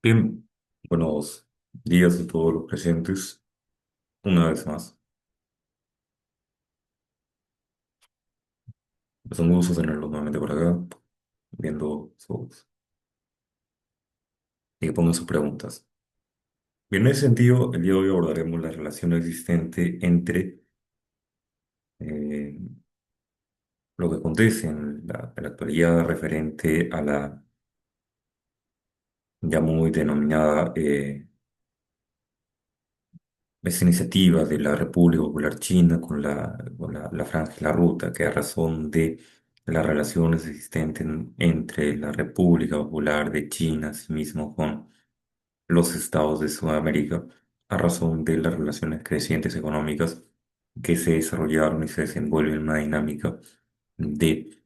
Bien, buenos días a todos los presentes. Una vez más, es un gusto tenerlos nuevamente por acá, viendo sus y que pongan sus preguntas. Bien, en ese sentido, el día de hoy abordaremos la relación existente entre eh, lo que acontece en la actualidad referente a la ya muy denominada esa iniciativa de la República Popular China con la Franja y la Ruta, que a razón de las relaciones existentes entre la República Popular de China, asimismo con los estados de Sudamérica, a razón de las relaciones crecientes económicas que se desarrollaron y se desenvuelven en una dinámica de,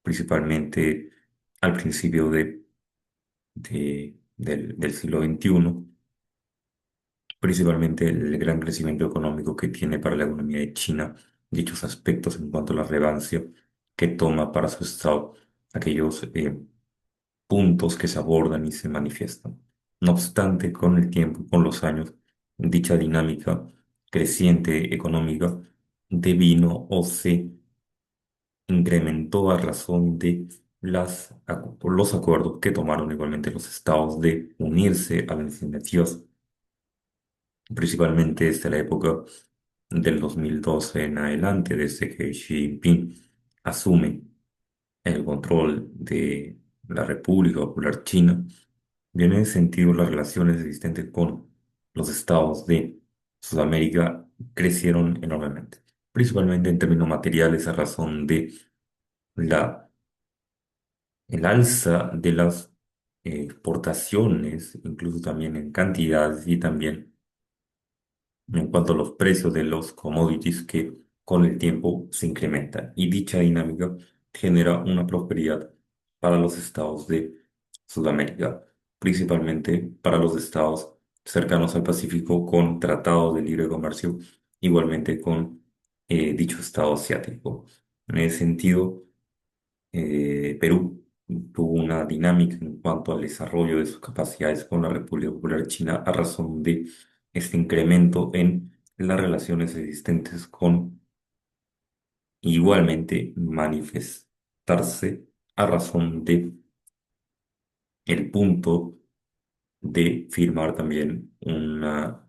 principalmente al principio del siglo XXI, principalmente el gran crecimiento económico que tiene para la economía de China, dichos aspectos en cuanto a la relevancia que toma para su Estado aquellos puntos que se abordan y se manifiestan. No obstante, con el tiempo, con los años, dicha dinámica creciente económica devino o se incrementó a razón de por los acuerdos que tomaron igualmente los estados de unirse a las iniciativas, principalmente desde la época del 2012 en adelante, desde que Xi Jinping asume el control de la República Popular China, viene en ese sentido las relaciones existentes con los estados de Sudamérica crecieron enormemente, principalmente en términos materiales a razón de la, el alza de las exportaciones, incluso también en cantidades y también en cuanto a los precios de los commodities que con el tiempo se incrementan. Y dicha dinámica genera una prosperidad para los estados de Sudamérica, principalmente para los estados cercanos al Pacífico con tratados de libre comercio, igualmente con dicho estado asiático. En ese sentido, Perú tuvo una dinámica en cuanto al desarrollo de sus capacidades con la República Popular China a razón de este incremento en las relaciones existentes con igualmente manifestarse a razón de el punto de firmar también una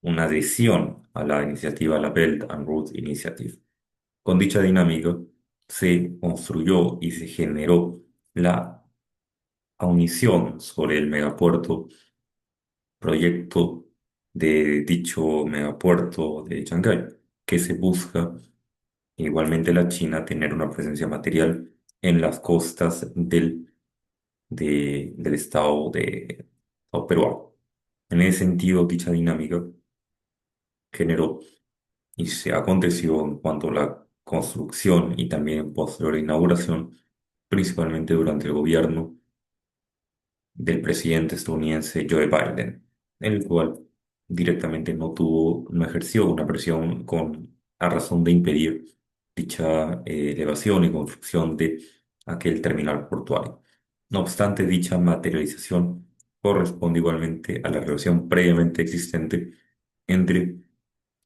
adhesión a la iniciativa, la Belt and Road Initiative. Con dicha dinámica se construyó y se generó la aunición sobre el megapuerto, proyecto de dicho megapuerto de Shanghái, que se busca igualmente la China tener una presencia material en las costas del estado de Estado peruano. En ese sentido, dicha dinámica generó y se aconteció en cuanto a la construcción y también posterior inauguración, principalmente durante el gobierno del presidente estadounidense Joe Biden, el cual directamente no ejerció una presión a razón de impedir dicha elevación y construcción de aquel terminal portuario. No obstante, dicha materialización corresponde igualmente a la relación previamente existente entre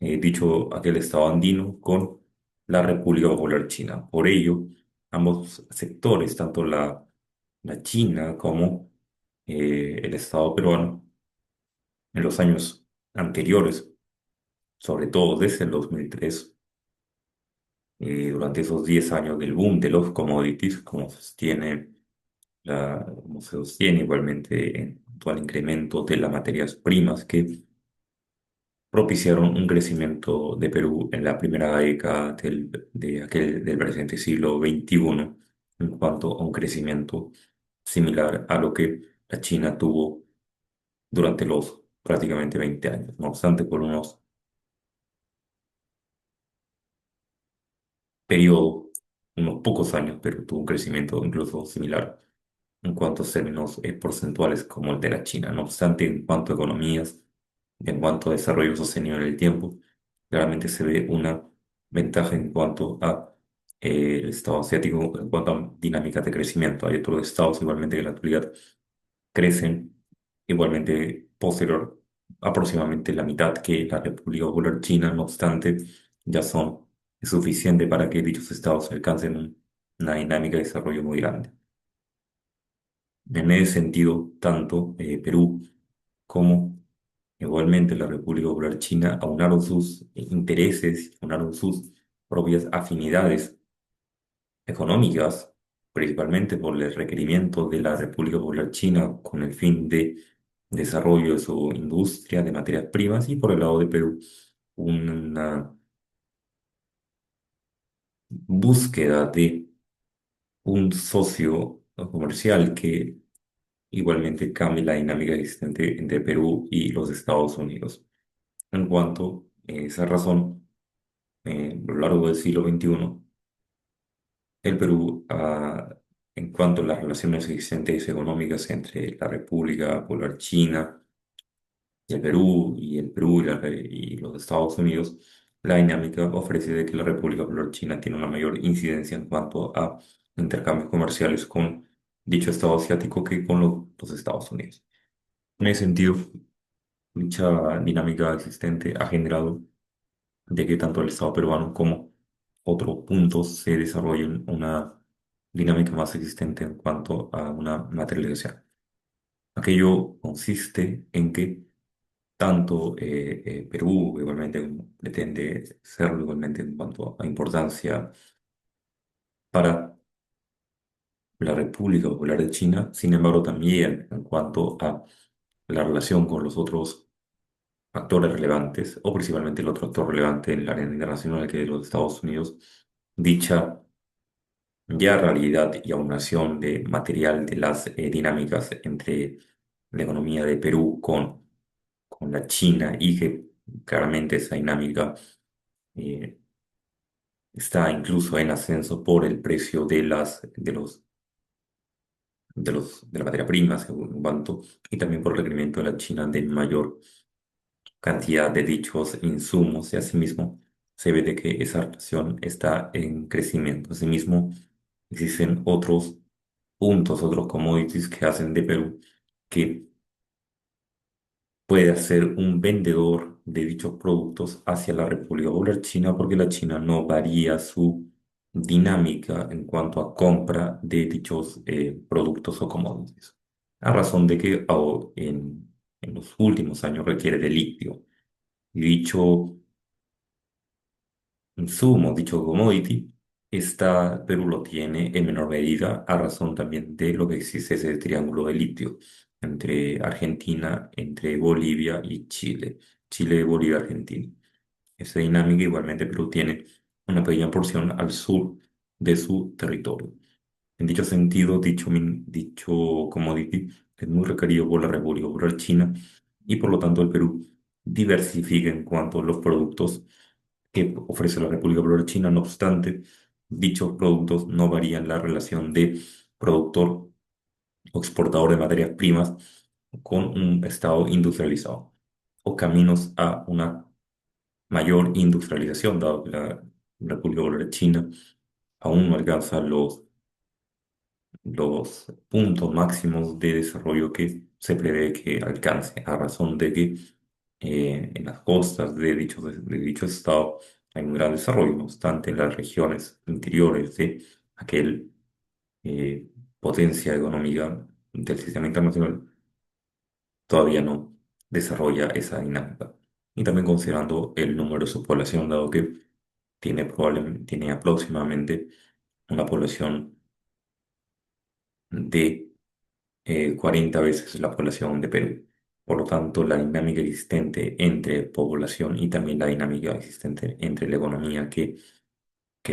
aquel estado andino con la República Popular China. Por ello, ambos sectores, tanto la China como el Estado peruano, en los años anteriores, sobre todo desde el 2003, durante esos 10 años del boom de los commodities, como se sostiene igualmente en cuanto al incremento de las materias primas que propiciaron un crecimiento de Perú en la primera década del presente siglo XXI en cuanto a un crecimiento similar a lo que la China tuvo durante los prácticamente 20 años. No obstante, por unos periodos, unos pocos años, pero tuvo un crecimiento incluso similar en cuanto a términos porcentuales como el de la China. No obstante, en cuanto a economías, en cuanto a desarrollo sostenido en el tiempo, claramente se ve una ventaja en cuanto a el estado asiático, en cuanto a dinámicas de crecimiento. Hay otros estados igualmente que en la actualidad crecen igualmente posterior, aproximadamente la mitad que la República Popular China, no obstante, ya son suficiente para que dichos estados alcancen una dinámica de desarrollo muy grande. En ese sentido, tanto Perú como igualmente la República Popular China aunaron sus intereses, aunaron sus propias afinidades económicas, principalmente por el requerimiento de la República Popular China con el fin de desarrollo de su industria de materias primas y por el lado de Perú una búsqueda de un socio comercial que igualmente cambie la dinámica existente entre Perú y los Estados Unidos. En cuanto a esa razón, a lo largo del siglo XXI, el Perú, en cuanto a las relaciones existentes económicas entre la República Popular China y el Perú y los Estados Unidos, la dinámica ofrece de que la República Popular China tiene una mayor incidencia en cuanto a intercambios comerciales con dicho Estado asiático que con los Estados Unidos. En ese sentido, dicha dinámica existente ha generado de que tanto el Estado peruano como otros puntos se desarrollen una dinámica más existente en cuanto a una materialización. Aquello consiste en que tanto Perú igualmente como pretende serlo igualmente en cuanto a importancia para la República Popular de China, sin embargo también en cuanto a la relación con los otros actores relevantes, o principalmente el otro actor relevante en la arena internacional que es los Estados Unidos, dicha ya realidad y aunación de material de las dinámicas entre la economía de Perú con la China y que claramente esa dinámica eh, está incluso en ascenso por el precio de la materia prima, según cuanto, y también por el requerimiento de la China de mayor cantidad de dichos insumos y asimismo se ve de que esa relación está en crecimiento. Asimismo, existen otros puntos, otros commodities que hacen de Perú que puede ser un vendedor de dichos productos hacia la República Popular China porque la China no varía su dinámica en cuanto a compra de dichos productos o commodities. A razón de que en los últimos años requiere de litio. Y dicho insumo, dicho commodity, Perú lo tiene en menor medida a razón también de lo que existe ese triángulo de litio entre Argentina, entre Bolivia y Chile. Chile, Bolivia, Argentina. Esa dinámica igualmente Perú tiene una pequeña porción al sur de su territorio. En dicho sentido, dicho commodity es muy requerido por la República Popular China y por lo tanto el Perú diversifica en cuanto a los productos que ofrece la República Popular China. No obstante, dichos productos no varían la relación de productor o exportador de materias primas con un estado industrializado o caminos a una mayor industrialización, dado que la República Popular China aún no alcanza los puntos máximos de desarrollo que se prevé que alcance, a razón de que en las costas de dicho estado hay un gran desarrollo, no obstante, en las regiones interiores de aquel potencia económica del sistema internacional todavía no desarrolla esa dinámica. Y también considerando el número de su población, dado que tiene aproximadamente una población de 40 veces la población de Perú. Por lo tanto, la dinámica existente entre población y también la dinámica existente entre la economía que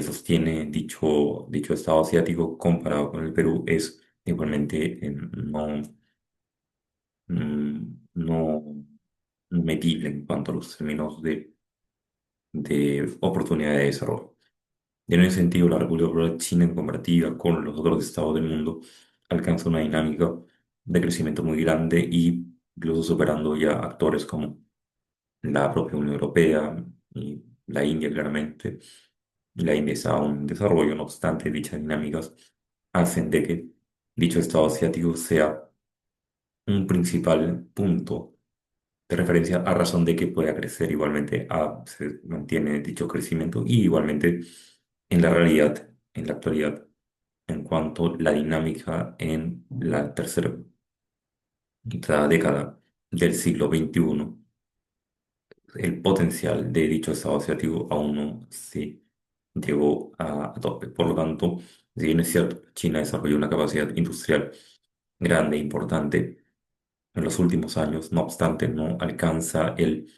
sostiene dicho Estado asiático comparado con el Perú es igualmente no medible en cuanto a los términos de oportunidad de desarrollo. Y en ese sentido, la República Popular China, en comparativa con los otros estados del mundo, alcanza una dinámica de crecimiento muy grande y incluso superando ya actores como la propia Unión Europea y la India, claramente. La India está aún en desarrollo, no obstante, dichas dinámicas hacen de que dicho estado asiático sea un principal punto de referencia a razón de que pueda crecer igualmente, se mantiene dicho crecimiento y igualmente en la realidad, en la actualidad, en cuanto a la dinámica en la tercera década del siglo XXI, el potencial de dicho estado asiático aún no se llegó a tope. Por lo tanto, si bien es cierto, China desarrolló una capacidad industrial grande e importante en los últimos años, no obstante, no alcanza el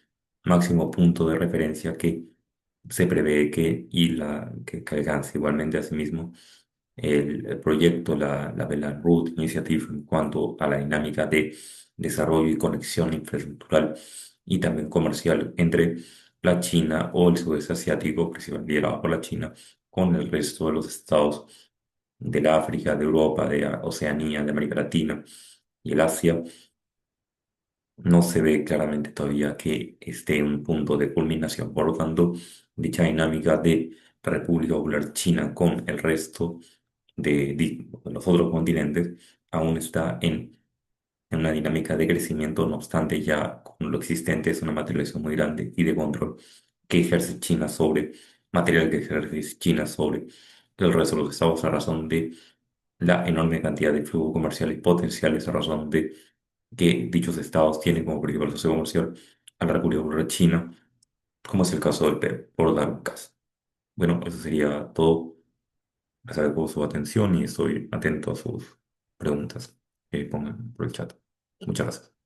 máximo punto de referencia que se prevé que alcance igualmente asimismo el proyecto, la Belt and Road Initiative en cuanto a la dinámica de desarrollo y conexión infraestructural y también comercial entre la China o el sudeste asiático, principalmente liderado por la China, con el resto de los estados del África, de Europa, de Oceanía, de América Latina y el Asia. No se ve claramente todavía que esté en un punto de culminación. Por lo tanto, dicha dinámica de la República Popular China con el resto de los otros continentes aún está en una dinámica de crecimiento. No obstante, ya con lo existente es una materialización muy grande y de control que ejerce China sobre material que ejerce China sobre el resto de los estados a razón de la enorme cantidad de flujo comercial y potenciales a razón de que dichos estados tienen como principal socio comercial a la República Popular China, como es el caso del Perú, por dar un caso. Bueno, eso sería todo. Les agradezco su atención y estoy atento a sus preguntas que pongan por el chat. Muchas gracias.